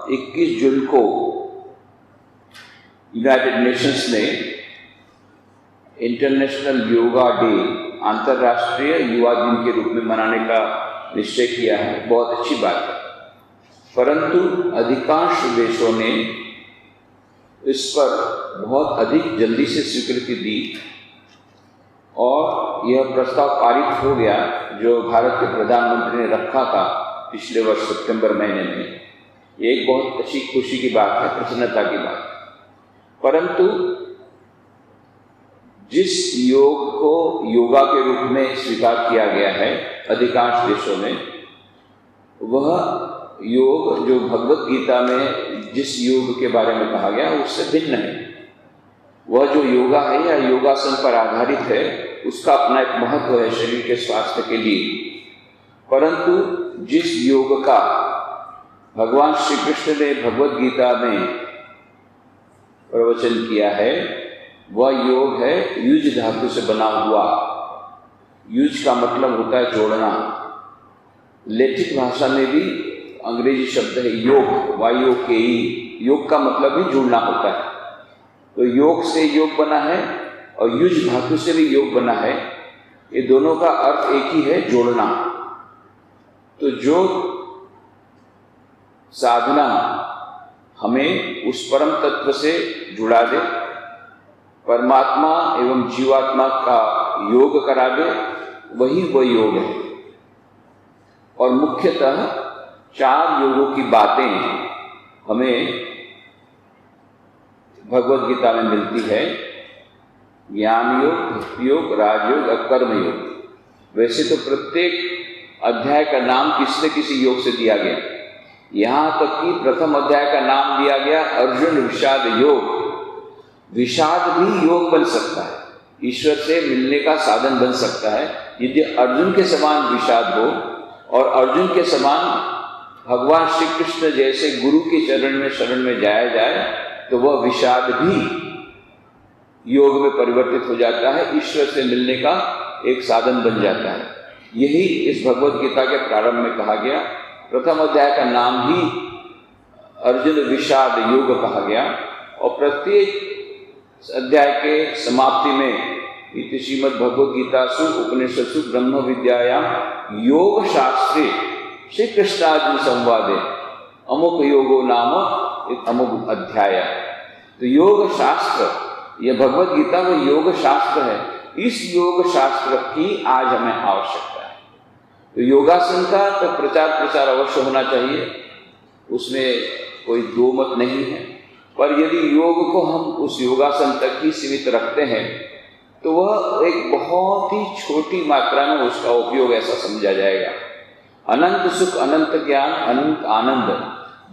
21 जून को United Nations ने international yoga day, अंतर्राष्ट्रीय युवा दिन के रूप में मनाने का निश्चय किया है। बहुत अच्छी बात है, परंतु अधिकांश देशों ने इस पर बहुत अधिक जल्दी से स्वीकृति दी और यह प्रस्ताव पारित हो गया जो भारत के प्रधानमंत्री ने रखा था पिछले वर्ष सितंबर महीने में। ये एक बहुत अच्छी खुशी की बात है, प्रसन्नता की बात है। परंतु जिस योग को योगा के रूप में स्वीकार किया गया है अधिकांश देशों में, वह योग जो भगवत गीता में जिस योग के बारे में कहा गया उससे भिन्न है। वह जो योगा है या योगासन पर आधारित है, उसका अपना एक महत्व है शरीर के स्वास्थ्य के लिए। परंतु जिस योग का भगवान श्री कृष्ण ने भगवत गीता में प्रवचन किया है, वह योग है युज धातु से बना हुआ। युज का मतलब होता है जोड़ना। लैटिन भाषा में भी अंग्रेजी शब्द है योग, YOKE। योग का मतलब भी जुड़ना होता है। तो योग से योग बना है और युज धातु से भी योग बना है। ये दोनों का अर्थ एक ही है, जोड़ना। तो जो साधना हमें उस परम तत्व से जुड़ा दे, परमात्मा एवं जीवात्मा का योग करा दे, वही वह योग है। और मुख्यतः 4 योगों की बातें हमें भगवत गीता में मिलती है। ज्ञान योग, भक्ति योग, राजयोग और कर्म योग। वैसे तो प्रत्येक अध्याय का नाम किसी न किसी योग से दिया गया। यहाँ तक कि प्रथम अध्याय का नाम दिया गया अर्जुन विषाद योग। विषाद भी योग बन सकता है, ईश्वर से मिलने का साधन बन सकता है। यदि अर्जुन के समान विषाद हो और अर्जुन के समान भगवान श्री कृष्ण जैसे गुरु के शरण में जाया जाए, तो वह विषाद भी योग में परिवर्तित हो जाता है, ईश्वर से मिलने का एक साधन बन जाता है। यही इस भगवत गीता के प्रारंभ में कहा गया। प्रथम अध्याय का नाम ही अर्जुन विषाद योग कहा गया और प्रत्येक अध्याय के समाप्ति में इति श्रीमद् भगवद गीतासु उपनिषत्सु ब्रह्म विद्यायाम योग शास्त्रे श्री कृष्णार्जुन संवादे अमुक योगो नाम एक अमुक अध्याय। तो योग शास्त्र, यह भगवद गीता में योग शास्त्र है। इस योग शास्त्र की आज हमें आवश्यकता है। तो योगासन का तो प्रचार प्रसार अवश्य होना चाहिए, उसमें कोई दो मत नहीं है। पर यदि योग को हम उस योगासन तक ही सीमित रखते हैं, तो वह एक बहुत ही छोटी मात्रा में उसका उपयोग ऐसा समझा जाएगा। अनंत सुख, अनंत ज्ञान, अनंत आनंद,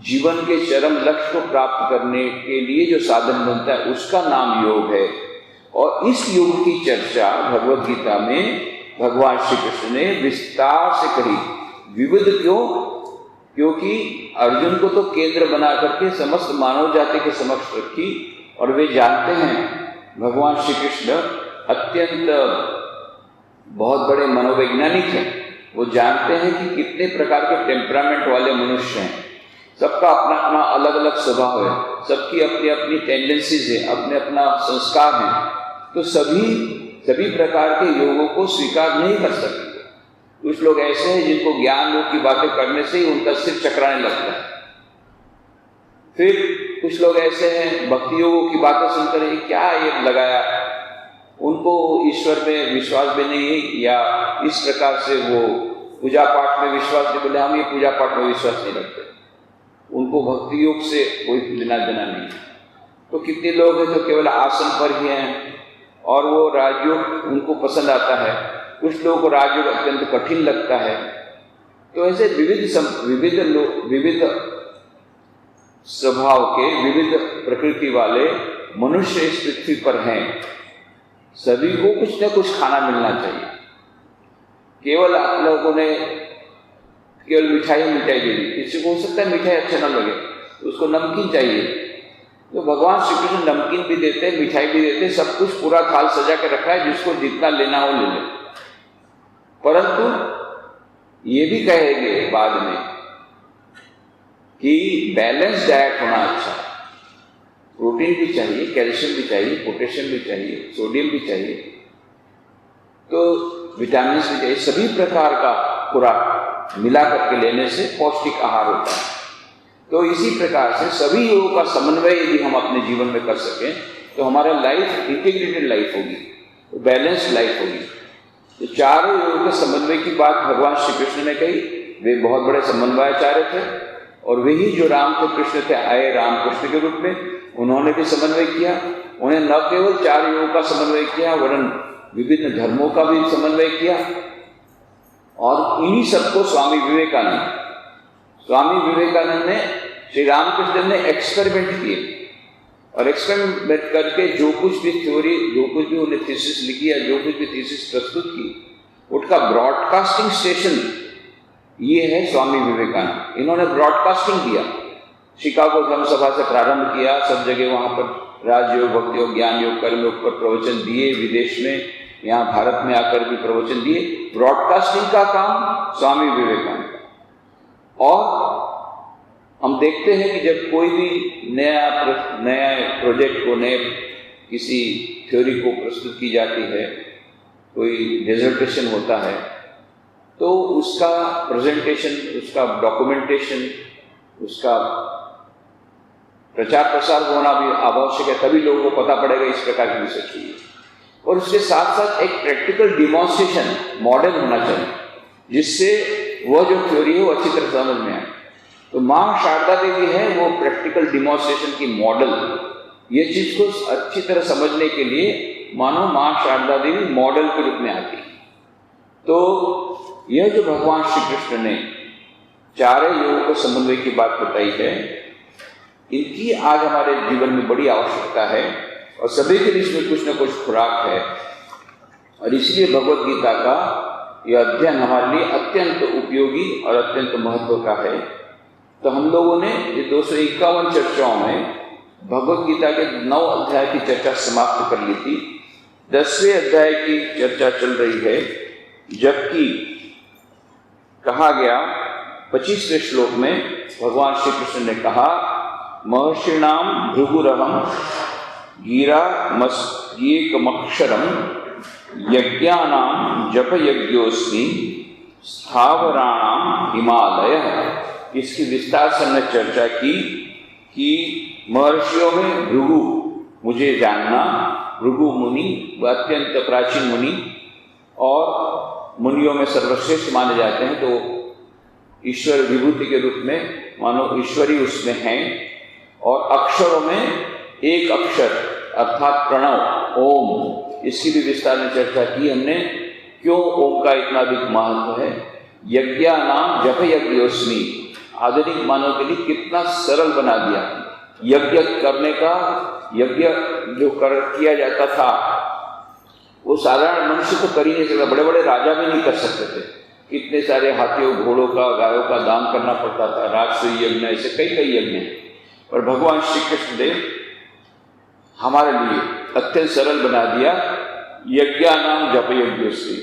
जीवन के चरम लक्ष्य को प्राप्त करने के लिए जो साधन बनता है, उसका नाम योग है। और इस योग की चर्चा भगवद गीता में भगवान श्री कृष्ण ने विस्तार से कही। विविध क्यों? क्योंकि अर्जुन को तो केंद्र बना करके समस्त मानव जाति के समक्ष रखी और वे जानते हैं भगवान श्री कृष्ण अत्यंत बहुत बड़े मनोवैज्ञानिक हैं। वो जानते हैं कि कितने प्रकार के टेम्परामेंट वाले मनुष्य हैं। सबका अपना अपना अलग अलग स्वभाव है, सबकी अपनी अपनी टेंडेंसीज है, अपने अपना संस्कार हैं। तो सभी प्रकार के योगों को स्वीकार नहीं कर सकते। कुछ लोग ऐसे हैं जिनको ज्ञान योग की बातें करने से ही उनका सिर चकराने लगता है। फिर कुछ लोग ऐसे हैं भक्ति योगों की बातें सुनकर ही क्या ये लगाया, उनको ईश्वर में विश्वास भी नहीं है, या इस प्रकार से वो पूजा पाठ में विश्वास नहीं, बोले हम ये पूजा पाठ में विश्वास नहीं रखते, उनको भक्ति योग से कोई लेना देना नहीं। तो कितने लोग हैं जो केवल आसन पर ही हैं और वो राजयोग उनको पसंद आता है। कुछ लोगों को राजयोग अत्यंत कठिन लगता है। तो ऐसे विविध स्वभाव के, विविध प्रकृति वाले मनुष्य इस पृथ्वी पर हैं। सभी को कुछ न कुछ खाना मिलना चाहिए। केवल आप लोगों ने केवल मिठाई दे दी, किसी को हो सकता है मिठाई अच्छा न लगे, तो उसको नमकीन चाहिए। तो भगवान श्री कृष्ण नमकीन भी देते, मिठाई भी देते, सब कुछ पूरा थाल सजा के रखा है, जिसको जितना लेना हो ले ले। परंतु ये भी कहेंगे बाद में कि बैलेंस डाइट होना अच्छा है। प्रोटीन भी चाहिए, कैल्शियम भी चाहिए, पोटेशियम भी चाहिए, सोडियम भी चाहिए, तो विटामिन भी चाहिए। सभी प्रकार का खुराक मिला करके लेने से पौष्टिक आहार होता है। तो इसी प्रकार से सभी योगों का समन्वय यदि हम अपने जीवन में कर सकें तो हमारा लाइफ इंटीग्रेटेड लाइफ होगी, बैलेंस्ड लाइफ होगी। तो चारों योगों के समन्वय की बात भगवान श्री कृष्ण ने कही। वे बहुत बड़े समन्वयाचार्य थे और वही जो राम थे, कृष्ण थे, आए रामकृष्ण के रूप में, उन्होंने भी समन्वय किया। उन्हें न केवल 4 योगों का समन्वय किया वरन विभिन्न धर्मों का भी समन्वय किया। और इन्हीं सबको स्वामी विवेकानंद ने, श्री रामकृष्ण ने एक्सपेरिमेंट किए और एक्सपेरिमेंट करके जो कुछ भी थ्योरी, जो कुछ भी उन्हें थीसिस लिखी या जो कुछ भी थीसिस प्रस्तुत की, उसका ब्रॉडकास्टिंग स्टेशन ये है स्वामी विवेकानंद। इन्होंने ब्रॉडकास्टिंग किया, शिकागो धर्म सभा से प्रारंभ किया, सब जगह वहाँ पर राजयोग, भक्ति योग, ज्ञान योग, कर्म योग पर प्रवचन दिए, विदेश में, यहाँ भारत में आकर भी प्रवचन दिए। ब्रॉडकास्टिंग का काम स्वामी विवेकानंद का। और हम देखते हैं कि जब कोई भी नया प्रोजेक्ट को, नए किसी थ्योरी को प्रस्तुत की जाती है, कोई डिसर्टेशन होता है, तो उसका प्रेजेंटेशन, उसका डॉक्यूमेंटेशन, उसका प्रचार प्रसार होना भी आवश्यक है, तभी लोगों को पता पड़ेगा इस प्रकार की रिसर्च हुई है। और उसके साथ साथ एक प्रैक्टिकल डिमॉन्स्ट्रेशन मॉडल होना चाहिए जिससे वह जो थ्योरी है वो अच्छी तरह समझ में आए। तो माँ शारदा देवी है वो प्रैक्टिकल डिमॉन्स्ट्रेशन की मॉडल। ये चीज को अच्छी तरह समझने के लिए मानो माँ शारदा देवी मॉडल के रूप में आती है। तो यह जो भगवान श्री कृष्ण ने 4 योगों के समन्वय की बात बताई है, इनकी आज हमारे जीवन में बड़ी आवश्यकता है और सभी के लिए इसमें कुछ न कुछ खुराक है। और इसलिए भगवद गीता का यह अध्ययन हमारे लिए अत्यंत उपयोगी और अत्यंत महत्व का है। तो हम लोगों ने ये 251 चर्चाओं में भगवद गीता के 9 अध्याय की चर्चा समाप्त कर ली थी। 10वें अध्याय की चर्चा चल रही है, जबकि कहा गया 25वें श्लोक में भगवान श्री कृष्ण ने कहा, महर्षिणाम भृगुरहं गीरामस्येकमक्षरं यज्ञानां जपयज्ञोऽस्मि स्थावराणां हिमालयः। इसकी विस्तार से हमने चर्चा की कि महर्षियों में भृगु, मुझे जानना, भृगु मुनि व अत्यंत प्राचीन मुनि और मुनियों में सर्वश्रेष्ठ माने जाते हैं। तो ईश्वर विभूति के रूप में मानो ईश्वरी उसमें हैं। और अक्षरों में एक अक्षर अर्थात प्रणव ओम, इसकी भी विस्तार में चर्चा की हमने, क्यों ओम का इतना अधिक महत्व है। यज्ञानां जपयज्ञोऽस्मि, आधुनिक मानव के लिए कितना सरल बना दिया। यज्ञ करने का, यज्ञ जो किया जाता था वो साधारण मनुष्य तो कर ही नहीं सकता, बड़े बड़े राजा भी नहीं कर सकते थे। कितने सारे हाथियों, घोड़ों का, गायों का दान करना पड़ता था, राजसूय यज्ञ, ऐसे कई यज्ञ हैं। और भगवान श्री कृष्ण ने हमारे लिए अत्यंत सरल बना दिया। यज्ञानां जपयज्ञोऽस्मि,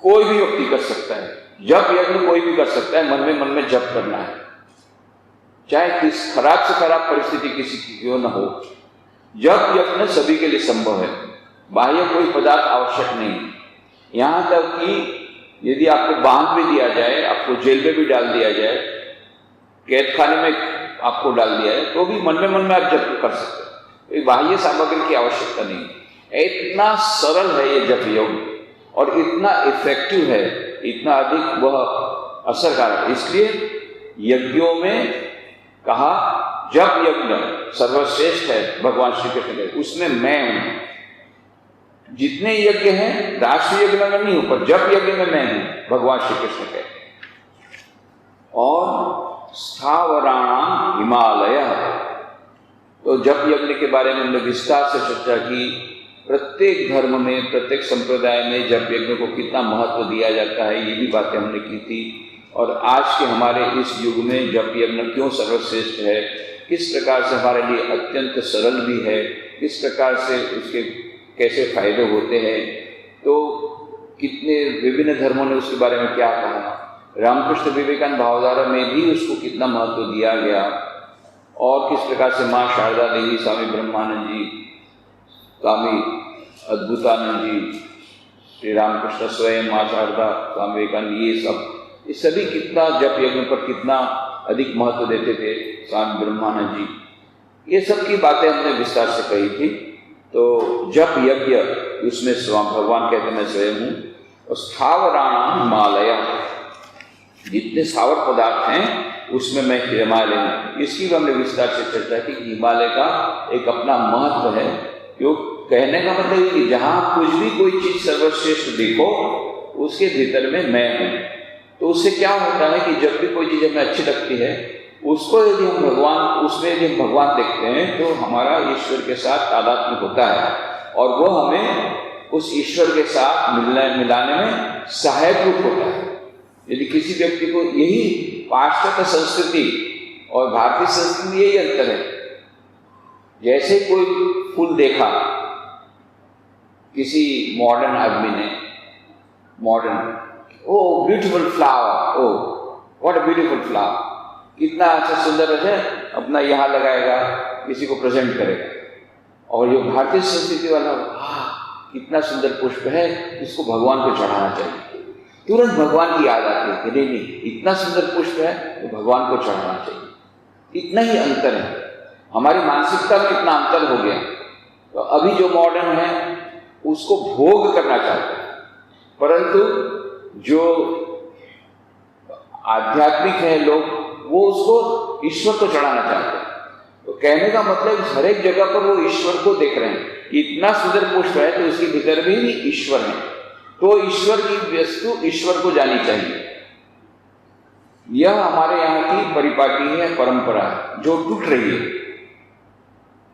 कोई भी व्यक्ति कर सकता है जप यज्ञ, कोई भी कर सकता है। मन में जप करना है, चाहे किस खराब से खराब परिस्थिति किसी की क्यों न हो, जप यज्ञ सभी के लिए संभव है। बाह्य कोई पदार्थ आवश्यक नहीं। यहां तक कि यदि आपको बांध भी दिया जाए, आपको जेल में भी डाल दिया जाए, कैद खाने में आपको डाल दिया है, तो भी मन में आप जप कर सकते हैं। कोई बाह्य सामग्री की आवश्यकता नहीं। इतना सरल है ये जप योग और इतना इफेक्टिव है, इतना अधिक वह असरकारक। इसलिए यज्ञों में कहा जप यज्ञ सर्वश्रेष्ठ है। भगवान श्री कृष्ण के उसमें मैं हूं। जितने यज्ञ हैं राष्ट्रीय यज्ञ में नहीं हूं, पर जप यज्ञ में मैं हूं, भगवान श्री कृष्ण कहते हैं। और स्थावराणां हिमालयः, तो जप यज्ञ के बारे में हमने विस्तार से चर्चा की। प्रत्येक धर्म में, प्रत्येक संप्रदाय में जप यज्ञ को कितना महत्व दिया जाता है, ये भी बातें हमने की थी। और आज के हमारे इस युग में जप यज्ञ क्यों सर्वश्रेष्ठ है, किस प्रकार से हमारे लिए अत्यंत सरल भी है, किस प्रकार से उसके कैसे फायदे होते हैं, तो कितने विभिन्न धर्मों ने उसके बारे में क्या कहा। रामकृष्ण विवेकानंद भावधारा में भी उसको कितना महत्व दिया गया, और किस प्रकार से माँ शारदा देवी, स्वामी ब्रह्मानंद जी, स्वामी अद्भुतानंद जी, श्री रामकृष्ण स्वयं, माँ शारदा, स्वामी विवेकानंद, ये सभी कितना जप यज्ञ पर कितना अधिक महत्व देते थे, स्वामी ब्रह्मानंद जी, ये सब की बातें हमने विस्तार से कही थी। तो जप यज्ञ उसमें भगवान कहते मैं स्वयं हूँ। और स्थावराणाम हिमालय, जितने स्थावर पदार्थ हैं उसमें मैं हिमालय हूँ। इसकी भी हमने विस्तार से चर्चा की। हिमालय का एक अपना महत्व है, क्यों कहने का मतलब है कि जहाँ कुछ भी कोई चीज़ सर्वश्रेष्ठ देखो उसके भीतर में मैं हूँ। तो उससे क्या होता है कि जब भी कोई चीज़ हमें अच्छी लगती है, उसको यदि हम भगवान, उसमें यदि हम भगवान देखते हैं तो हमारा ईश्वर के साथ तादात्म्य होता है, और वो हमें उस ईश्वर के साथ मिलाने में सहायक रूप होता है। यदि किसी व्यक्ति को, यही पाश्चात्य संस्कृति और भारतीय संस्कृति में यही अंतर है। जैसे कोई फूल देखा किसी मॉडर्न आदमी ने, modern, O beautiful flower, oh what a beautiful flower, कितना अच्छा सुंदर है, अपना यहाँ लगाएगा, किसी को प्रेजेंट करेगा। और जो भारतीय संस्कृति वाला, कितना सुंदर पुष्प है, इसको भगवान को चढ़ाना चाहिए, तुरंत भगवान की याद आती है कि नहीं नहीं, इतना सुंदर पुष्प है तो भगवान को चढ़ाना चाहिए। इतना ही अंतर है, हमारी मानसिकता में इतना अंतर हो गया। तो अभी जो मॉडर्न है उसको भोग करना चाहते हैं, परंतु जो आध्यात्मिक है लोग, वो उसको ईश्वर को चढ़ाना चाहते हैं। तो कहने का मतलब हर एक जगह पर वो ईश्वर को देख रहे हैं कि इतना सुंदर पुष्प है तो इसके भीतर भी ईश्वर है, तो ईश्वर की वस्तु ईश्वर को जानी चाहिए। यह हमारे यहाँ की परिपाटी है, परंपरा है, जो टूट रही है।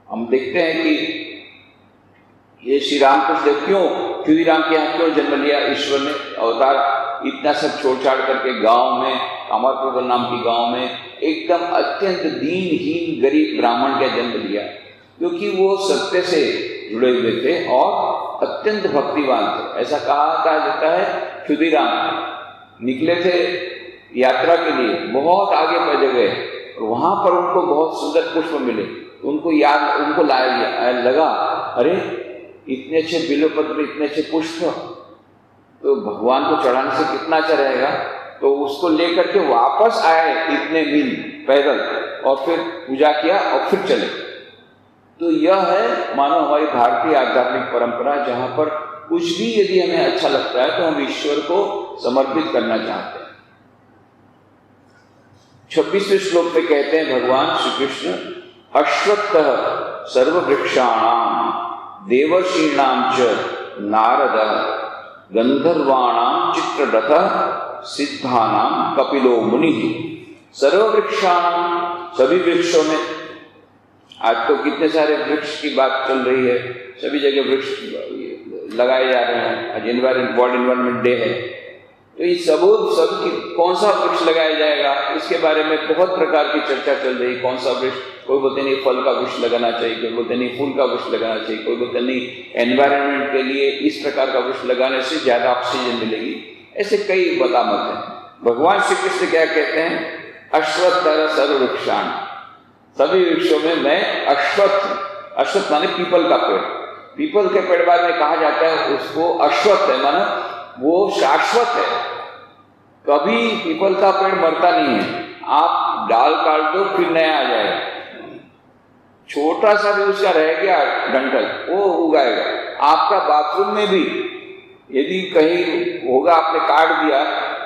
हम देखते हैं कि ये श्री रामकृष्ण क्यों, श्री राम के यहाँ क्यों जन्म लिया ईश्वर ने, अवतार इतना सब छोड़ छाड़ करके गांव में, कामारपुर नाम की गांव में एकदम अत्यंत दीनहीन गरीब ब्राह्मण का जन्म लिया, क्योंकि वो सत्य से जुड़े हुए थे और अत्यंत भक्तिवान थे। ऐसा कहा जाता है क्षुदिराम निकले थे यात्रा के लिए, बहुत आगे पहुंच गए, वहां पर उनको बहुत सुंदर पुष्प मिले, उनको लगा, अरे इतने अच्छे बिल्वपत्र, इतने अच्छे पुष्प तो भगवान को चढ़ाने से कितना अच्छा रहेगा। तो उसको लेकर के वापस आए इतने मील पैदल, और फिर पूजा किया और फिर चले। तो यह है मानो हमारी भारतीय आध्यात्मिक परंपरा, जहाँ पर कुछ भी यदि हमें अच्छा लगता है तो हम ईश्वर को समर्पित करना चाहते हैं। 26वें श्लोक में कहते हैं भगवान श्री कृष्ण, अश्वत्थः सर्ववृक्षाणां देवर्षीणां च नारदः गंधर्वाणां चित्ररथः सिद्धानां कपिलो मुनिः। सर्ववृक्षाणां, सभी वृक्षों में, आज तो कितने सारे वृक्ष की बात चल रही है, सभी जगह वृक्ष लगाए जा रहे हैं। आज वर्ल्ड एनवायरनमेंट डे है, तो ये सब कौन सा वृक्ष लगाया जाएगा, इसके बारे में बहुत प्रकार की चर्चा चल रही है। कौन सा वृक्ष, कोई बोलते नहीं फल का वृक्ष लगाना चाहिए, कोई बोलते नहीं फूल का वृक्ष लगाना चाहिए, कोई बोलते नहीं एनवायरनमेंट के लिए इस प्रकार का वृक्ष लगाने से ज्यादा ऑक्सीजन मिलेगी। ऐसे कई बतामत हैं। भगवान श्री कृष्ण क्या कहते हैं, अश्वत्थः सर्ववृक्षाण, सभी वृक्षों में मैं अश्वत्थ, अश्वत्थ माने पीपल का पेड़, पीपल के पेड़ बारे में कहा जाता है उसको अश्वत्थ है, माना वो शाश्वत है, कभी पीपल का पेड़ मरता नहीं है। आप डाल काट दो फिर नया आ जाएगा, छोटा सा भी उसका रह गया डंठल वो उगाएगा। आपका बाथरूम में भी यदि कहीं होगा, आपने काट दिया,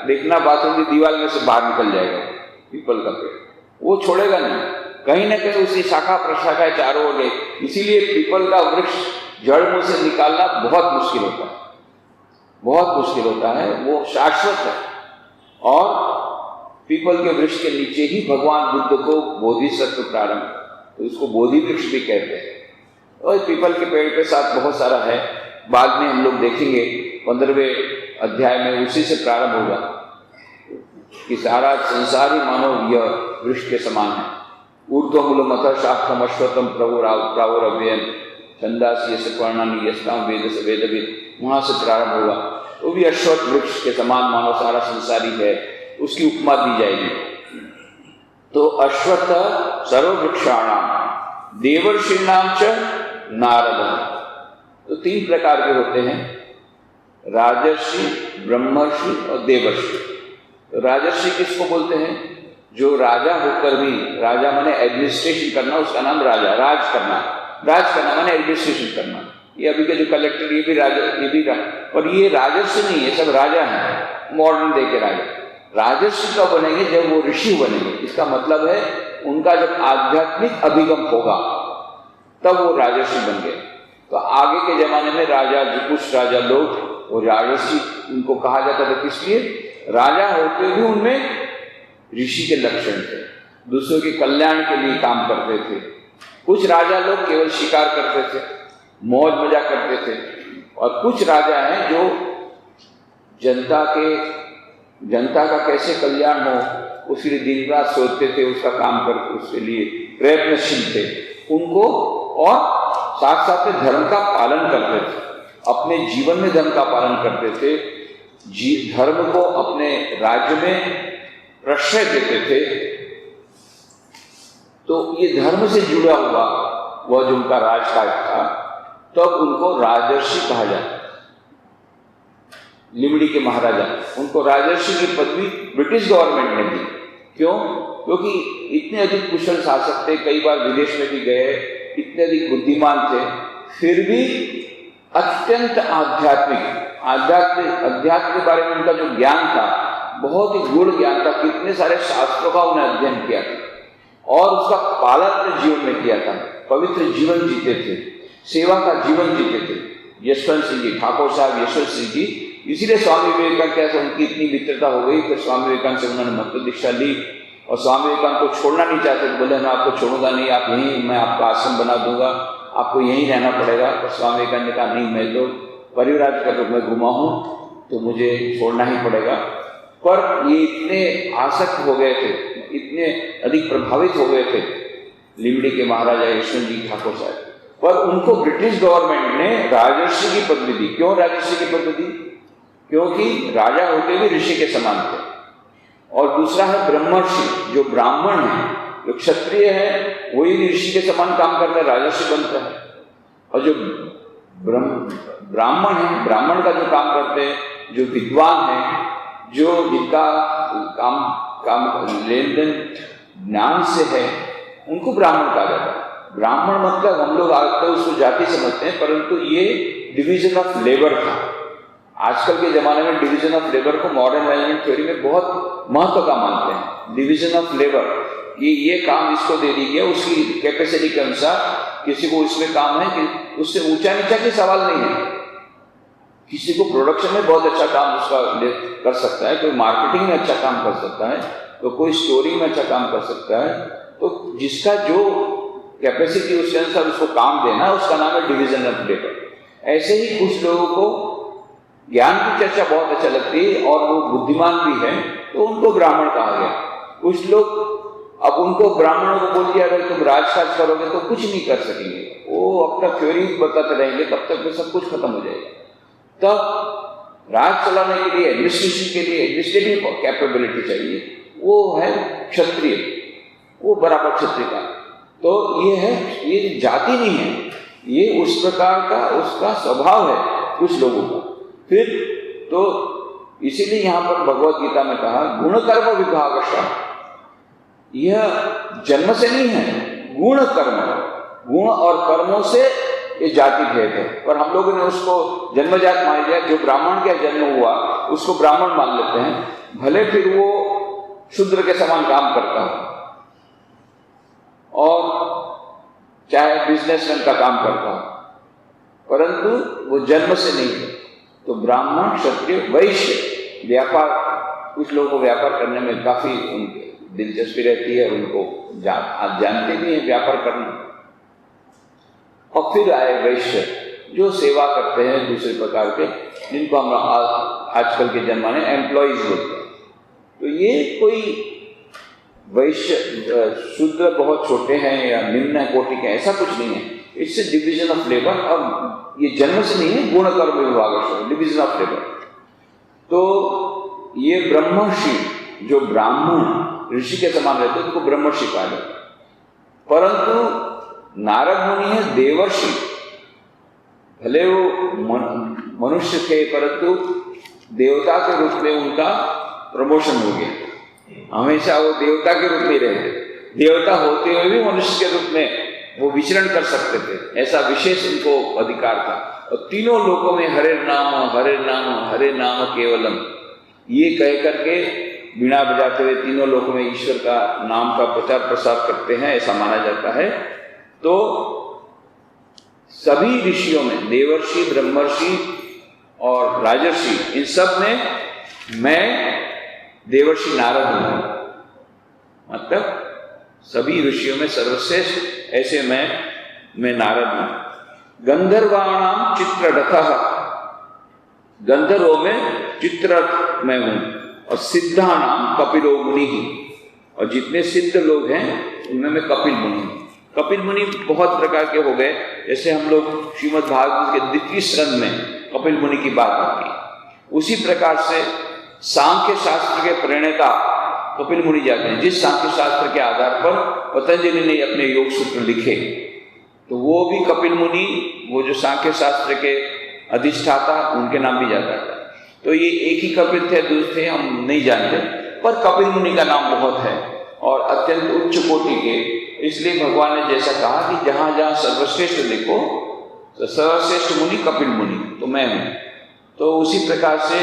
देखना बाथरूम की दीवार में से बाहर निकल जाएगा पीपल का पेड़, वो छोड़ेगा नहीं, कहीं ना कहीं उसकी शाखा प्रशाखा चारों ओर गई। इसीलिए पीपल का वृक्ष जड़ मूल से निकालना बहुत मुश्किल होता है, बहुत मुश्किल होता है, वो शाश्वत है। और पीपल के वृक्ष के नीचे ही भगवान बुद्ध को बोधिसत्व प्रारंभ, तो इसको बोधि वृक्ष भी कहते हैं। और पीपल के पेड़ के साथ बहुत सारा है, बाद में हम लोग देखेंगे 15वें अध्याय में उसी से प्रारंभ होगा कि सारा संसार ही मानो यह वृक्ष के समान है। ऊर्ध्वमूलमतः शाखम अश्वत्थम प्रावुरव्ययम् छंदासी पर्णानि यस्ताम वेद से वेदविद, वहां से प्रारंभ होगा। वो भी अश्वत्थ वृक्ष के समान मानो सारा संसारी है। उसकी उपमा दी जाएगी। तो अश्वत्थ सर्ववृक्षाणाम देवर्षीणाम च नारद। तो 3 प्रकार के होते हैं, राजर्षि, ब्रह्मर्षि और देवर्षि। तो राजर्षि किसको बोलते हैं? जो राजा होकर भी, राजा माने एडमिनिस्ट्रेशन करना, उसका नाम राजा, राज करना माने एडमिनिस्ट्रेशन करना। ये अभी के जो कलेक्टर, ये भी राजा, ये भी और ये राजर्षि नहीं है, सब राजा हैं, मॉडर्न डे के राजा। राजर्षि कब बनेंगे? जब वो ऋषि बनेंगे। इसका मतलब है उनका जब आध्यात्मिक अभिगम होगा तब वो राजर्षि बन गए। तो आगे के जमाने में राजा, जो कुछ राजा लोग, वो राजर्षि उनको कहा जाता था। किस लिए? राजा होते भी उनमें ऋषि के लक्षण थे, दूसरों के कल्याण के लिए काम करते थे। कुछ राजा लोग केवल शिकार करते थे, मौज मजा करते थे, और कुछ राजा हैं जो जनता का कैसे कल्याण हो उसके लिए दिन रात सोचते थे, उसका काम करते, उसके लिए प्रयत्नशील थे उनको, और साथ साथ में धर्म का पालन करते थे, अपने जीवन में धर्म का पालन करते थे, धर्म को अपने राज्य में प्रश्रय देते थे। तो ये धर्म से जुड़ा हुआ वह जो उनका राजकाज था, तब उनको राजर्षि कहा जाता। लिमड़ी के महाराजा, उनको राजर्षि की पदवी ब्रिटिश गवर्नमेंट ने दी। क्यों? क्योंकि इतने अधिक कुशल शासक थे, कई बार विदेश में भी गए, इतने अधिक बुद्धिमान थे, फिर भी अत्यंत अध्यात्म के बारे में उनका जो ज्ञान था, बहुत ही गूढ़ ज्ञान था। कितने सारे शास्त्रों का उन्हें अध्ययन किया था और उसका पालन अपने जीवन में किया था। पवित्र जीवन जीते थे, सेवा का जीवन जीते थे। यशवंत सिंह जी, ठाकुर साहब यशवंत सिंह जी, इसीलिए स्वामी विवेकानंद कैसे उनकी इतनी मित्रता हो गई कि स्वामी विवेकानंद से उन्होंने महत्व दीक्षा ली, और स्वामी विवेकानंद को छोड़ना नहीं चाहते। बोले मैं आपको छोड़ूंगा नहीं, आप यहीं, मैं आपका आश्रम बना दूंगा, आपको यहीं रहना पड़ेगा। और स्वामी विवेकानंद ने कहा नहीं, मैं तो परिव्राज का रूप में घुमा हूँ, तो मुझे छोड़ना ही पड़ेगा। पर ये इतने आसक्त हो गए थे, इतने अधिक प्रभावित हो गए थे लिमड़ी के महाराजा यशवंत जी ठाकुर साहब, पर उनको ब्रिटिश गवर्नमेंट ने राजर्षि की पदवी दी। क्यों राजर्षि की पदवी दी? क्योंकि राजा होते हुए ऋषि के समान थे। और दूसरा है ब्रह्मर्षि, जो ब्राह्मण है, जो क्षत्रिय है, वही ऋषि के समान काम करता है, राजर्षि बनता है। और जो ब्राह्मण है, ब्राह्मण का जो काम करते हैं, जो विद्वान है, जो जिनका काम लेन देन ज्ञान से है, उनको ब्राह्मण कहा जाता है। ब्राह्मण मतलब हम लोग आजकल उसको जाति समझते हैं, परंतु ये डिवीजन ऑफ लेबर था। आजकल के जमाने में डिवीजन ऑफ लेबर को मॉडर्न मैनेजमेंट थ्योरी में बहुत महत्व का मानते हैं। डिवीजन ऑफ लेबर, कि ये काम इसको दे दी गया, उसकी कैपेसिटी के अनुसार किसी को इसमें काम है कि उससे ऊंचा नीचा के सवाल नहीं है। किसी को प्रोडक्शन में बहुत अच्छा काम उसका कर सकता है, कोई मार्केटिंग में अच्छा काम कर सकता है, तो कोई स्टोरी में अच्छा काम कर सकता है। तो जिसका जो कैपेसिटी उसके अनुसार उसको काम देना, उसका नाम है डिवीजन ऑफ लेबर। ऐसे ही कुछ लोगों को ज्ञान की चर्चा बहुत अच्छा लगती है और वो बुद्धिमान भी है, तो उनको ब्राह्मण कहा गया। कुछ लोग, अब उनको ब्राह्मणों को बोल दिया अगर तुम राजकाज करोगे तो कुछ नहीं कर सकेंगे, वो अपना थ्योरी बताते रहेंगे, तब तक सब कुछ खत्म हो जाएगा। तब राज चलाने के लिए, एडमिनिस्ट्रेशन के लिए एडमिनिस्ट्रेटिव कैपेबिलिटी चाहिए, वो है क्षत्रिय, वो बराबर क्षत्रिय का। तो ये है, ये जाति नहीं है, ये उस प्रकार का उसका स्वभाव है कुछ लोगों का। फिर तो इसीलिए यहाँ पर भगवत गीता में कहा गुण कर्म विभागशः, यह जन्म से नहीं है, गुण कर्म, गुण और कर्मों से ये जाति भेद है। पर हम लोगों ने उसको जन्मजात मान लिया। जो ब्राह्मण का जन्म हुआ उसको ब्राह्मण मान लेते हैं, भले फिर वो शूद्र के समान काम करता है और चाहे बिजनेसमैन का काम करता है, परंतु वो जन्म से नहीं है। तो ब्राह्मण, क्षत्रिय, वैश्य, व्यापार, कुछ लोगों को व्यापार करने में काफी उनकी दिलचस्पी रहती है, उनको आप जानते भी हैं व्यापार करना। और फिर आए वैश्य, जो सेवा करते हैं दूसरे प्रकार के, जिनको हम आजकल के जमाने एम्प्लॉइज बोलते हैं। तो ये कोई वैश्य शूद्र बहुत छोटे हैं या निम्न कोटि के, ऐसा कुछ नहीं है। इससे डिवीजन ऑफ लेबर, और ये जन्म से नहीं है, गुण कर्म विभाग, डिवीजन ऑफ लेबर। तो ये ब्रह्मर्षि जो ब्राह्मण ऋषि के समान रहते उनको ब्रह्मर्षि कहा जाता है, परंतु नारद मुनि है देवर्षि। भले वो मनुष्य थे परंतु देवता के रूप में उनका प्रमोशन हो गया। हमेशा वो देवता के रूप में रहे, देवता होते हुए भी मनुष्य के रूप में वो विचरण कर सकते थे, ऐसा विशेष उनको अधिकार था। और तीनों लोकों में हरे नाम केवलम ये कह करके बीणा बजाते हुए तीनों लोकों में ईश्वर का नाम का प्रचार प्रसार करते हैं, ऐसा माना जाता है। तो सभी ऋषियों में देवर्षि, ब्रह्मर्षि और राजर्षि, इन सब में मैं देवर्षि नारद हूं, मतलब सभी ऋषियों में सर्वश्रेष्ठ ऐसे मैं नारद हूं। गंधर्वाणाम चित्ररथः, गंधर्वों में चित्ररथ मैं हूं। और सिद्धानाम कपिलो मुनि, और जितने सिद्ध लोग हैं उनमें मैं कपिल मुनि हूं। कपिल मुनि बहुत प्रकार के हो गए, जैसे हम लोग श्रीमद् भागवत के द्वितीय स्कंध में कपिल मुनि की बात आती है, उसी प्रकार से सांख्य शास्त्र के प्रणेता कपिल मुनि जाते हैं। जिस सांख्य शास्त्र के आधार पर पतंजलि ने अपने योग सूत्र लिखे, तो वो भी कपिल मुनि, वो जो सांख्य शास्त्र के अधिष्ठाता, उनके नाम भी जाता है। तो ये एक ही कपिल थे, दूसरे हम नहीं जानते, पर कपिल मुनि का नाम बहुत है और अत्यंत उच्च कोटि के। इसलिए भगवान ने जैसा कहा कि जहां जहां सर्वश्रेष्ठ देखो तो सर्वश्रेष्ठ मुनि कपिल मुनि, तो मैं हूं। तो उसी प्रकार से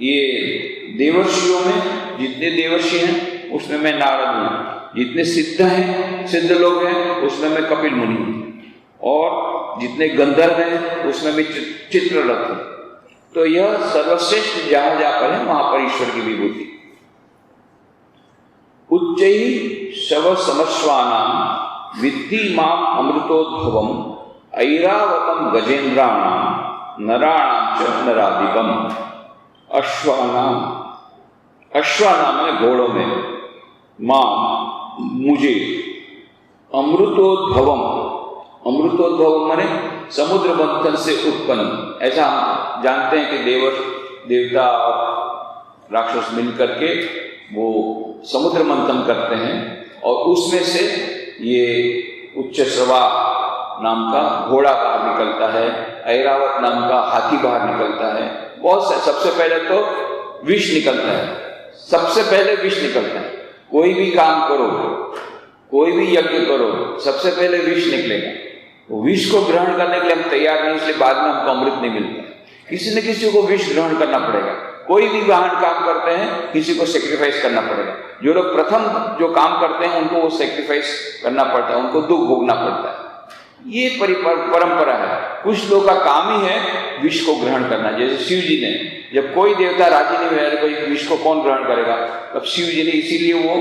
ये देवर्षियों में जितने देवर्षि हैं उसमें मैं नारद हूं, जितने सिद्ध हैं, सिद्ध लोग हैं, उसमें मैं कपिल मुनि हूं, और जितने गंधर्व हैं उसमें मैं चित्ररथ हूं। तो यह सर्वश्रेष्ठ जहां जहां पर है वहां पर ईश्वर की विभूति। उच्चैः शव समश्वानां विद्धि माम अमृतोद्भवम ऐरावतम गजेन्द्राणां नराणां च नराधिपम। अश्वानाम, अश्वानाम में घोड़ों में, माम मुझे, अमृतोद्भवम, अमृतोद्भवम माने समुद्र मंथन से उत्पन्न। ऐसा हम जानते हैं कि देवता और राक्षस मिल करके वो समुद्र मंथन करते हैं और उसमें से ये उच्चश्रवा नाम का घोड़ा बाहर निकलता है, ऐरावत नाम का हाथी बाहर निकलता है। बहुत से, सबसे पहले तो विष निकलता है, सबसे पहले विष निकलता है। कोई भी काम करो, कोई भी यज्ञ करो, सबसे पहले विष निकलेगा। वो विष को ग्रहण करने के लिए हम तैयार नहीं, इसलिए बाद में हमको अमृत नहीं मिलता। किसी न किसी को विष ग्रहण करना पड़ेगा। कोई भी वाहन काम करते हैं, किसी को सेक्रीफाइस करना पड़ेगा। जो लोग प्रथम जो काम करते हैं उनको वो सेक्रीफाइस करना पड़ता है, उनको दुख भोगना पड़ता है। ये परंपरा है। कुछ लोगों का काम ही है विष को ग्रहण करना। जैसे शिव जी ने, जब कोई देवता राजी नहीं हुआ, कोई विष को कौन ग्रहण करेगा, तब शिव जी ने, इसीलिए वो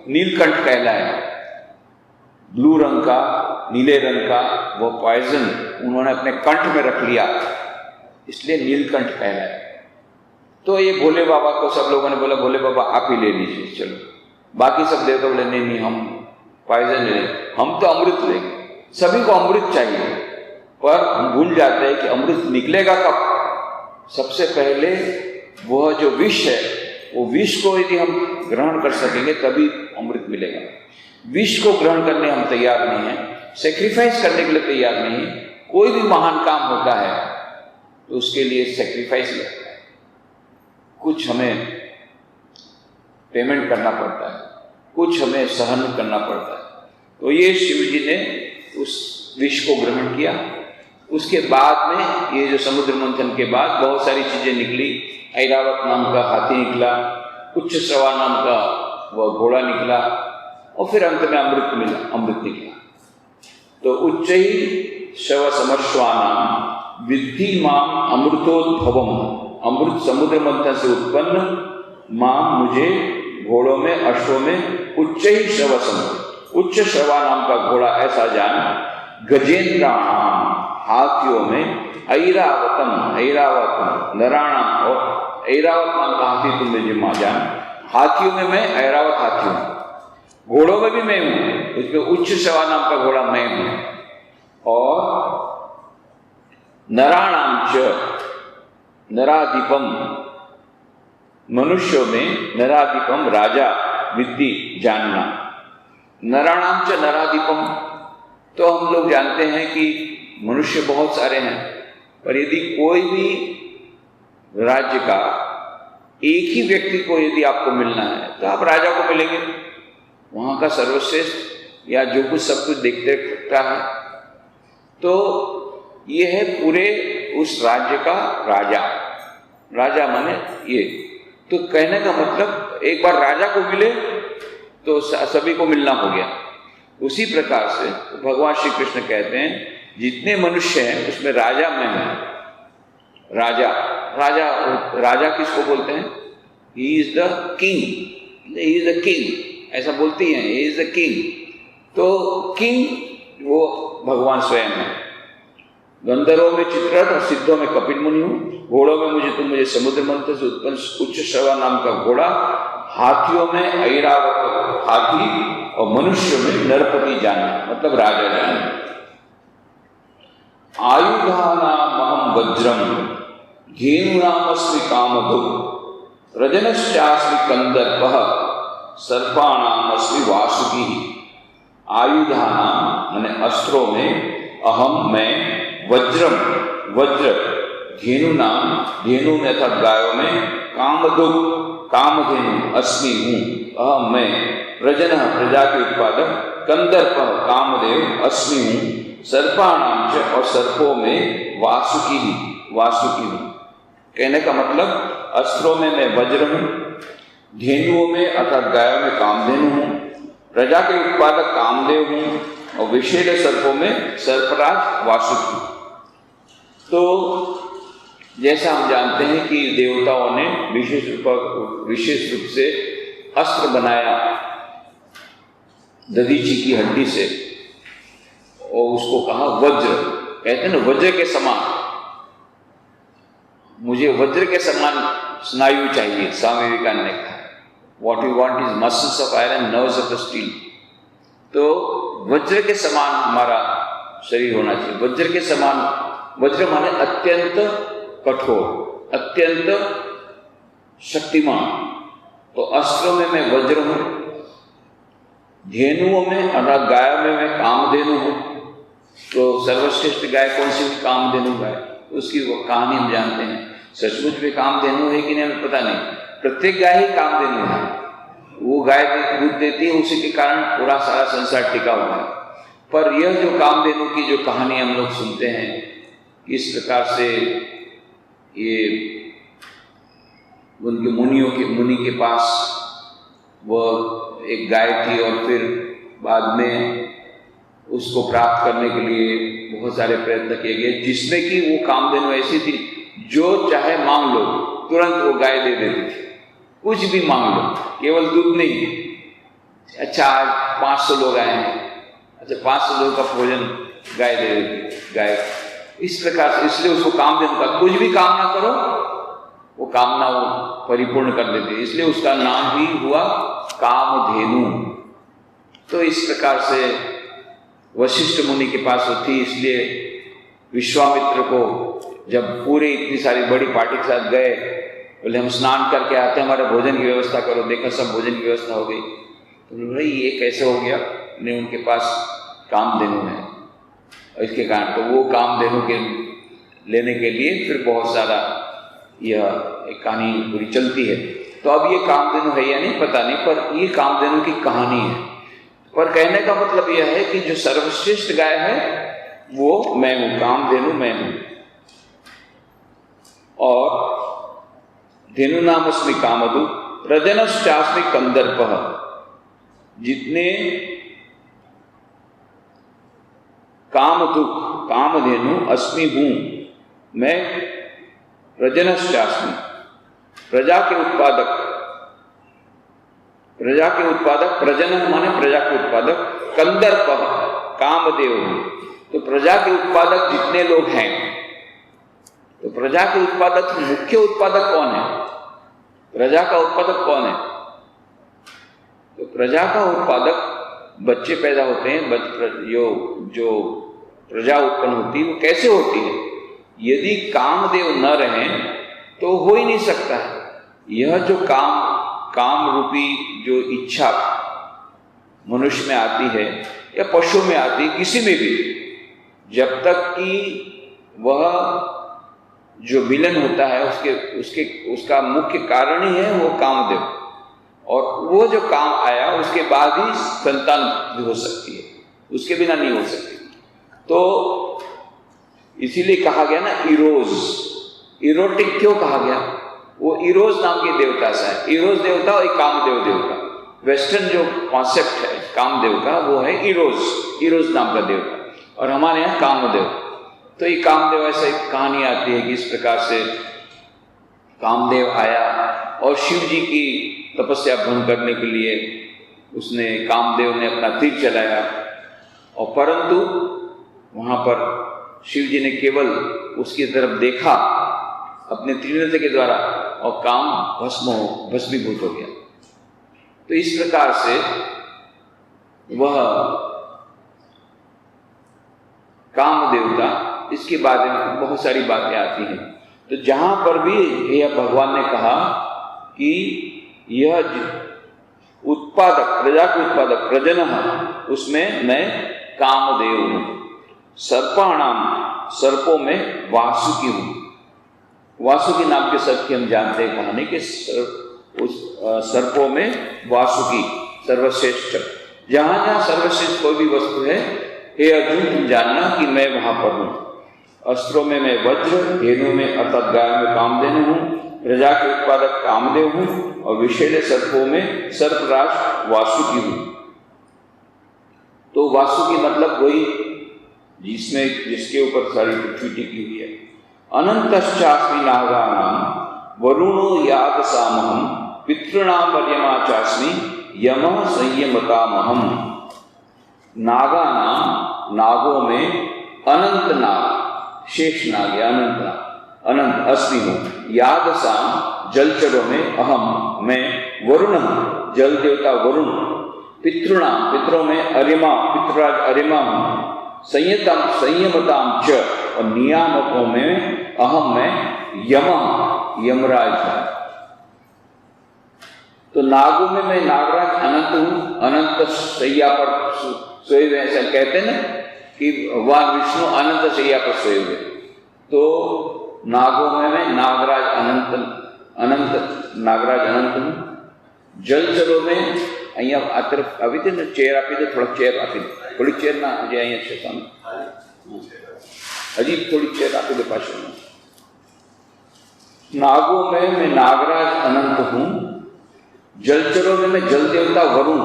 नीलकंठ कहलाया। ब्लू रंग का, नीले रंग का वो पॉइजन उन्होंने अपने कंठ में रख लिया, इसलिए नीलकंठ कहलाया। तो ये भोले बाबा को सब लोगों ने बोला, भोले बाबा आप ही ले लीजिए, चलो। बाकी सब देवता बोले नहीं नहीं, हम पॉइजन ले, हम तो अमृत लेंगे। सभी को अमृत चाहिए, पर हम भूल जाते हैं कि अमृत निकलेगा कब। सबसे पहले वह जो विष है, वो विष को यदि हम ग्रहण कर सकेंगे तभी अमृत मिलेगा। विष को ग्रहण करने हम तैयार नहीं है, सेक्रीफाइस करने के लिए तैयार नहीं है। कोई भी महान काम होता है तो उसके लिए सेक्रीफाइस लगता है, कुछ हमें पेमेंट करना पड़ता है, कुछ हमें सहन करना पड़ता है। तो ये शिव जी ने उस विष को ग्रहण किया। उसके बाद में ये जो समुद्र मंथन के बाद बहुत सारी चीजें निकली। ऐरावत नाम का हाथी निकला, उच्चश्रवा नाम का वह घोड़ा निकला, और फिर अंत में अमृत मिला, अमृत निकला। तो उच्चैः शव समश्वानां विद्धि माम अमृतोद्भवम, अमृत समुद्र मंथन से उत्पन्न, माम मुझे, घोड़ों में, अश्वों में, उच्चैः शव समुद्र, उच्च श्रवा नाम का घोड़ा ऐसा जान, गजेन्द्राणाम हाथियों में, ऐरावतम, ऐरावत नराणाम, और ऐरावत नाम का हाथी तुमने जिम्मा जान। हाथियों में मैं, ऐरावत हाथियों में, घोड़ों में भी मैं हूं, उसमें उच्च श्रवा नाम का घोड़ा मैं हूं, और नराणाम च नराधिपम, मनुष्यों में नराधिपम राजा विद्धि जानना। नराणाम च नराधिपम, तो हम लोग जानते हैं कि मनुष्य बहुत सारे हैं, पर यदि कोई भी राज्य का एक ही व्यक्ति को यदि आपको मिलना है तो आप राजा को मिलेंगे, वहां का सर्वश्रेष्ठ या जो कुछ सब कुछ देखते रखता है। तो ये है पूरे उस राज्य का राजा। राजा माने ये, तो कहने का मतलब एक बार राजा को मिले तो सभी को मिलना हो गया। उसी प्रकार से भगवान श्री कृष्ण कहते हैं जितने मनुष्य हैं उसमें राजा मैं हूं। राजा राजा राजा किसको बोलते हैं? He is the king, he is the king, ऐसा बोलती हैं, ही इज द किंग। तो किंग वो भगवान स्वयं है। गंधर्वों में चित्ररथ और सिद्धों में कपिल मुनि हूँ, घोड़ों में मुझे समुद्र मंथन से उत्पन्न उच्च श्रवा नाम का घोड़ा, हाथियों में ऐरावत हाथी और मनुष्य में नरपति जाना, मतलब राजा जाना। आयुधानामहं वज्रम धेनूनामस्मि कामधुक् रजनश्चास्मि कंदर्पः सर्पाणामस्मि वासुकिः। आयुधानाम माने अस्त्रों में, अहम मैं, वज्रम वज्र, धेनुनाम धेनु में अर्थात गायों में, कामधुक् कामधेनु अस्मि हूँ, अहम मैं, प्रजन प्रजा के उत्पादक, कंदर्पः कामदेव अस्मि हूँ, सर्पाणाम च और सर्पों में वासुकी हूँ। कहने का मतलब अस्त्रों में मैं वज्र हूँ, धेनुओं में अर्थात गायों में कामधेनु हूँ, प्रजा के उत्पादक कामदेव हूँ और विषैले सर्पों में सर्पराज वासुकी। तो जैसा हम जानते हैं कि देवताओं ने विशेष रूप से अस्त्र बनाया दधीची की हड्डी से और उसको कहा वज्र। कहते हैं ना वज्र के समान, मुझे वज्र के समान स्नायु चाहिए। स्वामी विवेकानंद ने कहा what you want is muscles of iron, nerves of steel. तो वज्र के समान हमारा शरीर होना चाहिए। वज्र के समान, वज्र माने अत्यंत कठोर, अत्यंत शक्तिमान। तो अस्त्रों में मैं वज्र हूं, धेनुओं में अर्थात गायों में मैं कामधेनु हूं। तो सर्वश्रेष्ठ गाय कौन सी? कामधेनु गाय। उसकी वो कहानी हम जानते हैं। सचमुच में कामधेनु है कि नहीं हमें पता नहीं, प्रत्येक गाय ही कामधेनु है। वो गाय दूध देती है, उसी के कारण पूरा सारा संसार टिका हुआ है। पर यह जो कामधेनु की जो कहानी हम लोग सुनते हैं, किस प्रकार से ये उनके मुनि के पास वो एक गाय थी और फिर बाद में उसको प्राप्त करने के लिए बहुत सारे प्रयत्न किए गए, जिसमें कि वो कामधेनु ऐसी थी जो चाहे मांग लो तुरंत वो गाय दे देती थी। कुछ भी मांग लो, केवल दूध नहीं। अच्छा आज 500 लोग आए हैं, अच्छा 500 लोगों का भोजन गाय दे देती गाय। इस प्रकार से, इसलिए उसको कामधेनु का, कुछ भी कामना करो वो कामना वो परिपूर्ण कर देती, इसलिए उसका नाम भी हुआ कामधेनु। तो इस प्रकार से वशिष्ठ मुनि के पास होती, इसलिए विश्वामित्र को जब पूरी इतनी सारी बड़ी पार्टी के साथ गए, बोले हम स्नान करके आते हैं, हमारे भोजन की व्यवस्था करो। देखा सब भोजन की व्यवस्था हो गई, तो बोले ये कैसे हो गया? नहीं, उनके पास कामधेनु है, इसके कारण तो वो कामधेनु के लेने के लिए फिर बहुत सारा यह एक कहानी पूरी चलती है। तो अब ये कामधेनु है या नहीं पता नहीं, पर ये कामधेनु की कहानी है। पर कहने का मतलब यह है कि जो सर्वश्रेष्ठ गाय है वो मैं हूं, कामधेनु मैं हूं। और धेनु नामस्मि कामधु प्रजनश्चास्मि कंदर्पः। जितने कामधु कामधेनु अस्मि हूं मैं, प्रजनश्चास्मि प्रजा के उत्पादक, प्रजा के उत्पादक, प्रजनन माने प्रजा के उत्पादक, कंदर्पः कामदेव। तो प्रजा के उत्पादक जितने लोग हैं, तो प्रजा के उत्पादक मुख्य उत्पादक कौन है? प्रजा का उत्पादक कौन है? तो प्रजा का उत्पादक बच्चे पैदा होते हैं, जो प्रजा उत्पन्न होती है वो कैसे होती है? यदि कामदेव न रहें तो हो ही नहीं सकता है। यह जो काम रूपी जो इच्छा मनुष्य में आती है या पशु में आती है, किसी में भी, जब तक कि वह जो विलन होता है उसका मुख्य कारण ही है वो कामदेव, और वो जो काम आया उसके बाद ही संतान भी हो सकती है, उसके बिना नहीं हो सकती। तो इसीलिए कहा गया ना इरोज, इरोटिक क्यों कहा गया? वो इरोज नाम के देवता से है। इरोज देवता और कामदेव देवता, वेस्टर्न जो कॉन्सेप्ट है कामदेव का वो है इरोज नाम का देवता, और हमारे यहाँ कामदेव। तो ये कामदेव ऐसे एक कहानी आती है कि इस प्रकार से कामदेव आया और शिव जी की तपस्या भंग करने के लिए कामदेव ने अपना तीर चलाया, और परंतु वहां पर शिव जी ने केवल उसकी तरफ देखा अपने त्रिनेत्र के द्वारा, और काम भस्मीभूत हो गया। तो इस प्रकार से वह काम देवता, इसके बारे में बहुत सारी बातें आती हैं। तो जहां पर भी यह भगवान ने कहा कि यह उत्पादक, प्रजा के उत्पादक प्रजनन, उसमें मैं कामदेव हूं। सर्पाणाम, सर्पों में वासुकी हूं। वासुकी नाम के सर्प की हम जानते हैं कहानी कि सर्पों में वासुकी सर्वश्रेष्ठ। जहां जहां सर्वश्रेष्ठ कोई भी वस्तु है, हे अर्जुन तुम जानना कि मैं वहां पर हूं। अस्त्रों में मैं वज्र, धेनु में अर्थात गाय में कामधेनु हूं, प्रजा के उत्पादक कामदेव हूं, और विषैले सर्पों में सर्पराज वासुकी हूं। तो वासुकी मतलब वही जिसके ऊपर सारी पृथ्वी टिकी हुई है। अनंतश्चास्मि नागानां वरुणो यादसामहं, पितॄणां वर्यमा चास्मि यमः संयमतामहं। नागानां, नागों में, अनंत नाग, शेष नाग या अनंत अस्मि हूं। यादसाम, जलचरों में, अहम मैं, वरुण जल देवता वरुण, पितॄणां, पितरों में, अरिमा पितृराज अरिमा हूं। संयमताम च, और नियामकों में अहम मैं यमराज हूं। तो नागों में मैं नागराज अनंत हूं, अनंत शैया पर सोए हुए, ऐसा कहते हैं ना कि भगवान विष्णु अनंत शैया पर सोए हुए। तो नागों में मैं नागराज अनंत नागराज अनंत हूं। जलचरों में અહીંયા આ તરફ આવી હતી ને, ચેર આપી દે, થોડાક ચેર આપી દે, થોડી ચેર ના જે અહીંયા છે સામે, હજી થોડી ચેર આપી દે પાછળ। नागों में मैं नागराज अनंत हूं। जलचरों में मैं जल देवता वरुण,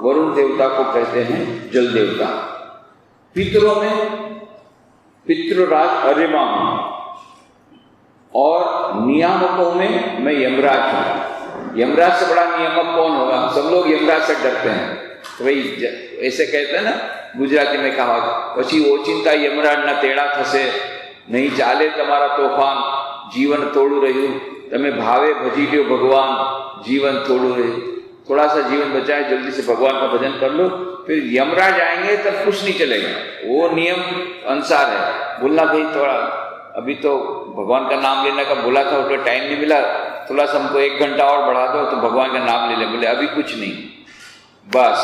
वरुण देवता को कहते हैं जल देवता। पितरों में पितृराज अरिमा हूं, और नियामकों में मैं यमराज हूं। यमराज से बड़ा नियामक कौन होगा? सब लोग यमराज से डरते हैं। तो भाई ऐसे कहते हैं ना गुजराती में कहा, पछी ओचिंता यमराज ना तेड़ा थसे, नहीं चाले तमारा तोफान, जीवन तोड़ू रह्यू, तमे भावे भजी ल्यो भगवान, जीवन तोड़ू रह्यू। थोड़ा सा जीवन बचाए, जल्दी से भगवान का भजन कर लो, फिर यमराज आएंगे तब कुछ नहीं चलेगा। वो नियम अनुसार है। बोलना भाई थोड़ा अभी तो भगवान का नाम लेने का बोला था, उसको टाइम नहीं मिला, थोड़ा सा हमको 1 घंटा और बढ़ा दो तो भगवान का नाम ले ले। बोले अभी कुछ नहीं, बस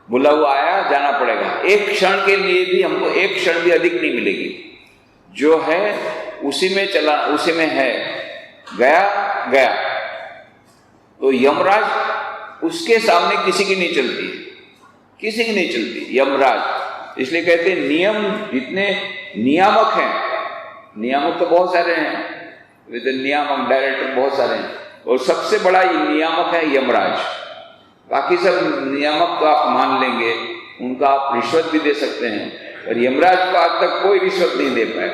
बोला हुआ आया, जाना पड़ेगा। एक क्षण के लिए भी हमको 1 क्षण भी अधिक नहीं मिलेगी। जो है उसी में चला, उसी में है, गया। तो यमराज उसके सामने किसी की नहीं चलती, किसी की नहीं चलती यमराज। इसलिए कहते हैं नियम, जितने नियामक हैं, नियामक तो बहुत सारे हैं, नियामक डायरेक्टर बहुत सारे हैं, और सबसे बड़ा ये नियामक है यमराज। बाकी सब नियामक तो आप मान लेंगे, उनका आप रिश्वत भी दे सकते हैं, और यमराज को आज तक कोई रिश्वत नहीं दे पाया।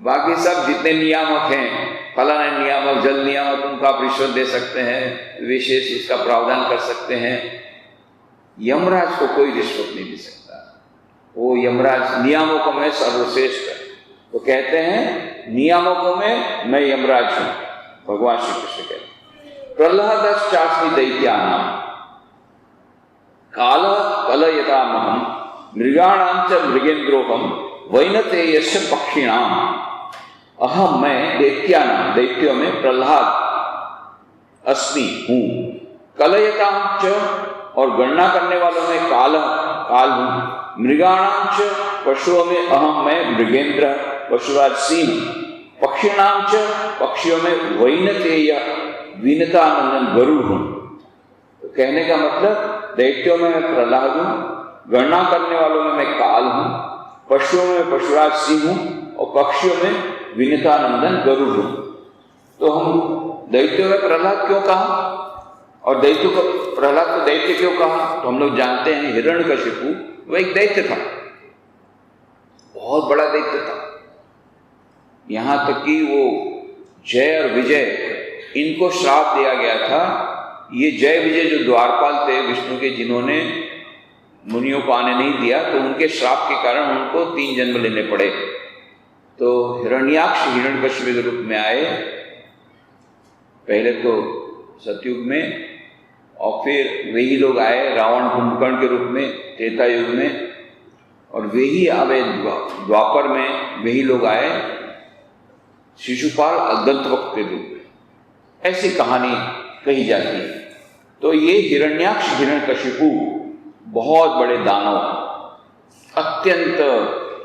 बाकी सब जितने नियामक हैं, फलाना नियामक, जल नियामक, उनका आप रिश्वत दे सकते हैं, विशेष इसका प्रावधान कर सकते हैं। यमराज को कोई रिश्वत नहीं दे सकता। वो यमराज नियामकों में सर्वश्रेष्ठ है। तो कहते हैं नियामकों में मैं यमराज हूं, भगवान श्री कृष्ण कहते। प्रह्लादश्चास्मि दैत्यानां काल कलयतामहं, मृगाणां च मृगेन्द्रोहं, वैनतेयस्य पक्षिणां। अहम मैं दैत्यानां, दैत्यों में प्रह्लाद, अस्मि हूँ, कलयतां च और गणना करने वालों में काल हूँ, मृगाणां च पशुओं में अहम मैं मृगेंद्र पशुराज सिंह, पक्षिणां च पक्षियों में वैनतेय वीनतानंदन गरुड़ हूँ। तो कहने का मतलब दैत्यों में मैं प्रहलाद हूँ, गणना करने वालों में मैं काल हूँ, पशुओं में पशुराज सिंह हूँ और पक्षियों में विनीतानंदन गरुड़ हूँ। तो हम दैत्यों में प्रहलाद क्यों कहा और दैत्यों को प्रहलाद को दैत्य क्यों कहा? तो हम लोग जानते हैं हिरण्यकशिपु वो एक दैत्य था, बहुत बड़ा दैत्य था। यहाँ तक कि वो जय और विजय इनको श्राप दिया गया था। ये जय विजय जो द्वारपाल थे विष्णु के, जिन्होंने मुनियों को आने नहीं दिया, तो उनके श्राप के कारण उनको 3 जन्म लेने पड़े। तो हिरण्याक्ष हिरण्यकशिपु के रूप में आए, पहले तो सतयुग में, और फिर वे ही लोग आए रावण कुंभकर्ण के रूप में त्रेता युग में, और वे ही आवे द्वापर में, वे ही लोग आए शिशुपाल दंतवक्र के रूप में। ऐसी कहानी कही जाती है। तो ये हिरण्याक्ष हिरण्यकशिपु बहुत बड़े दानव, अत्यंत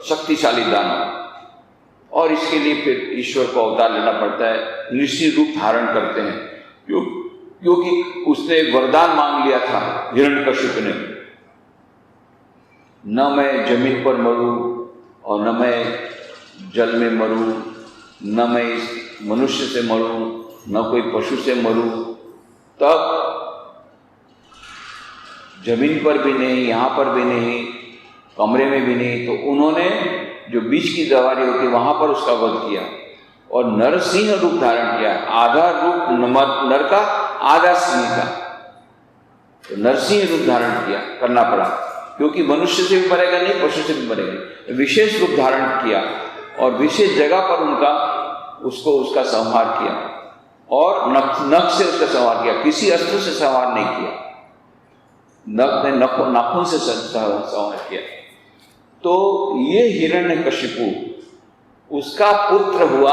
शक्तिशाली दानव, और इसके लिए फिर ईश्वर को अवतार लेना पड़ता है, ऋषि रूप धारण करते हैं, क्योंकि उसने वरदान मांग लिया था हिरण्यकशिपु ने, न मैं जमीन पर मरूं और न मैं जल में मरूं, न मैं इस मनुष्य से मरूं, न कोई पशु से मरूं। तब जमीन पर भी नहीं, यहाँ पर भी नहीं, कमरे में भी नहीं, तो उन्होंने जो बीच की दवारी होती वहां पर उसका वध किया और नरसिंह रूप धारण किया। आधा रूप नर का, आधा सिंह का, तो नरसिंह रूप धारण किया करना पड़ा, क्योंकि मनुष्य से भी मरेगा नहीं, पशु से भी मरेगा नहीं। विशेष रूप धारण किया और विशेष जगह पर उसका संहार किया और नख से उसका संहार किया, किसी अस्त्र से संहार नहीं किया, नख ने नाखून से संहार किया। तो ये हिरण्यकशिपु, उसका पुत्र हुआ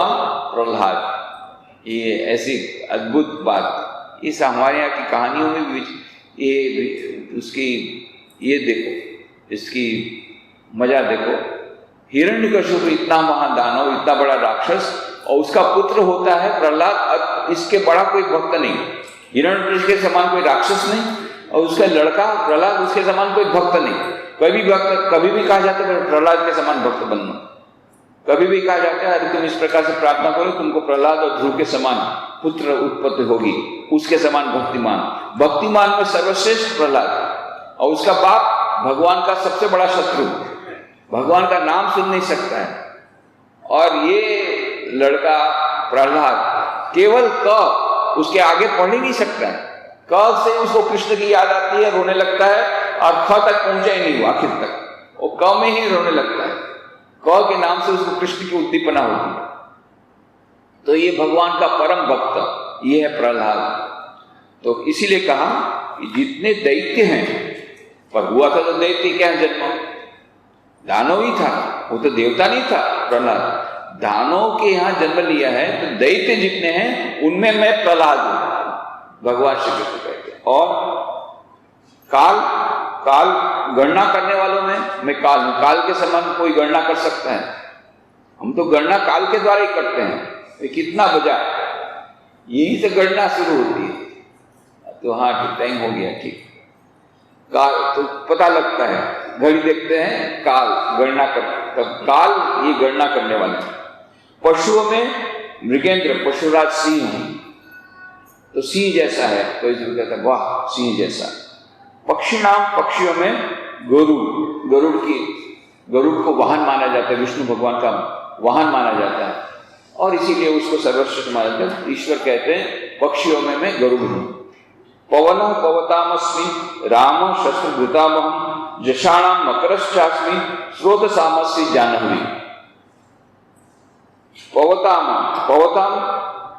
प्रहलाद। ये ऐसी अद्भुत बात, इस हमारे यहाँ की कहानियों में भी ये उसकी ये देखो, इसकी मजा देखो। हिरण्यकशिपु इतना महान दानव, इतना बड़ा राक्षस, और उसका पुत्र होता है प्रहलाद। इसके बड़ा कोई भक्त नहीं, हिरण्यकशिपु के समान कोई राक्षस नहीं, और उसका लड़का प्रहलाद उसके समान कोई भक्त नहीं। कभी भी कहा जाता है प्रहलाद के समान भक्त बनना, कभी भी कहा जाता है अरे तुम इस प्रकार से प्रार्थना करो, तुमको प्रहलाद और ध्रुव के समान पुत्र उत्पत्ति होगी, उसके समान भक्तिमान में सर्वश्रेष्ठ प्रहलाद, और उसका बाप भगवान का सबसे बड़ा शत्रु, भगवान का नाम सुन नहीं सकता है। और ये लड़का प्रहलाद केवल क उसके आगे पढ़ ही नहीं सकता है, क से उसको कृष्ण की याद आती है, रोने लगता है, और ख तक पहुंचा ही नहीं, आखिर तक वो क में ही रोने लगता है। क के नाम से उसको कृष्ण की उद्दीपना होती है। तो ये भगवान का परम भक्त ये है प्रहलाद। तो इसीलिए कहा कि जितने दैत्य हैं, पर हुआ था तो दैत्य क्या जन्म, दानव ही था, वो तो देवता नहीं था। प्रहलाद दानव के यहाँ जन्म लिया है, तो दैत्य जितने हैं उनमें मैं प्रहलाद हूं, भगवान श्री कृष्ण कहते हैं। और काल गणना करने वालों में मैं काल हूं। काल के समान कोई गणना कर सकता है? हम तो गणना काल के द्वारा ही करते हैं, कितना बजा, यही से गणना शुरू होती है। तो हाँ ठीक, टाइम हो गया, ठीक। काल तो पता लगता है, घड़ी देखते हैं, काल गणना कर, तब काल ये गणना करने वाले। पशुओं में मृगेंद्र पशुराज सिंह हूं, तो सिंह जैसा है, तो इसलिए कहता है वाह सिंह जैसा। पक्षियों में गरुड़ को वाहन माना जाता है, विष्णु भगवान का वाहन माना जाता है, और इसीलिए उसको सर्वश्रेष्ठ माना जाता है। ईश्वर कहते हैं पक्षियों में मैं गरुड़ हूं। पवन पवतामस्मि राम शस्त्रभृतामहं जषाणाम मकरश्चास्मि स्रोतसामस्मि जानवी। पवताम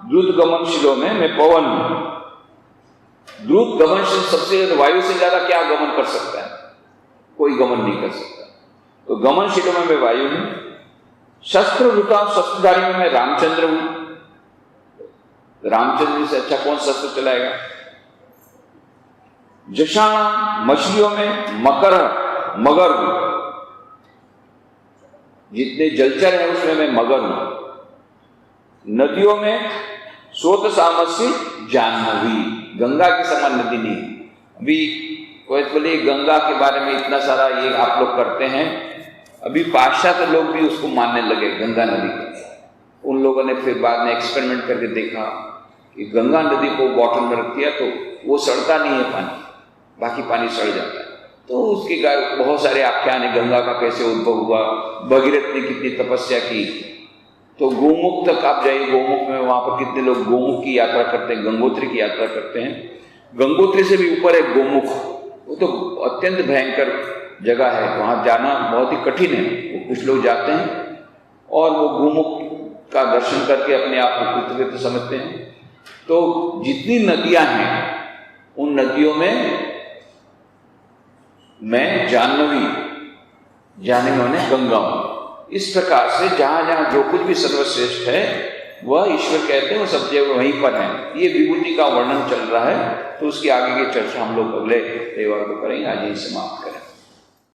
द्रुत गमनशीलों में मैं पवन हूं। द्रुत गमनशील, सबसे वायु से ज्यादा क्या गमन कर सकता है? कोई गमन नहीं कर सकता। तो गमनशीलों में मैं वायु हूं। शस्त्रभृताम, शस्त्रधारी में मैं रामचंद्र हूं। रामचंद्र जी से अच्छा कौन शस्त्र चलाएगा? जषाणा, मछलियों में मकर, मगर हूं, जितने जलचर है उसमें मैं मगर हूं। नदियों में स्रोत सामस्य जाह्नवी, गंगा के समान नदी नहीं। अभी कोई बोले गंगा के बारे में इतना सारा ये आप लोग करते हैं, अभी पाश्चात्य लोग भी उसको मानने लगे गंगा नदी को। उन लोगों ने फिर बाद में एक्सपेरिमेंट करके देखा कि गंगा नदी को बॉटल में रख दिया तो वो सड़ता नहीं है पानी, बाकी पानी सड़ जाता है। तो उसके बहुत सारे आख्यान है गंगा का कैसे उद्भव हुआ, भगीरथ ने कितनी तपस्या की। तो गोमुख तक आप जाइए, गोमुख में वहां पर कितने लोग गोमुख की यात्रा करते हैं, गंगोत्री की यात्रा करते हैं। गंगोत्री से भी ऊपर है गोमुख, वो तो अत्यंत भयंकर जगह है, वहां जाना बहुत ही कठिन है। वो कुछ लोग जाते हैं और वो गोमुख का दर्शन करके अपने आप को कृतकृत्य समझते हैं। तो जितनी नदियां हैं उन नदियों में मैं जाह्नवी, जाने में गंगा हूं। इस प्रकार से जहां जहां जो कुछ भी सर्वश्रेष्ठ है वह ईश्वर कहते हैं, वो सब जगह वहीं पर है। ये विभूति का वर्णन चल रहा है, तो उसकी आगे की चर्चा हम लोग अगले रविवार को करेंगे। आज यही समाप्त करें।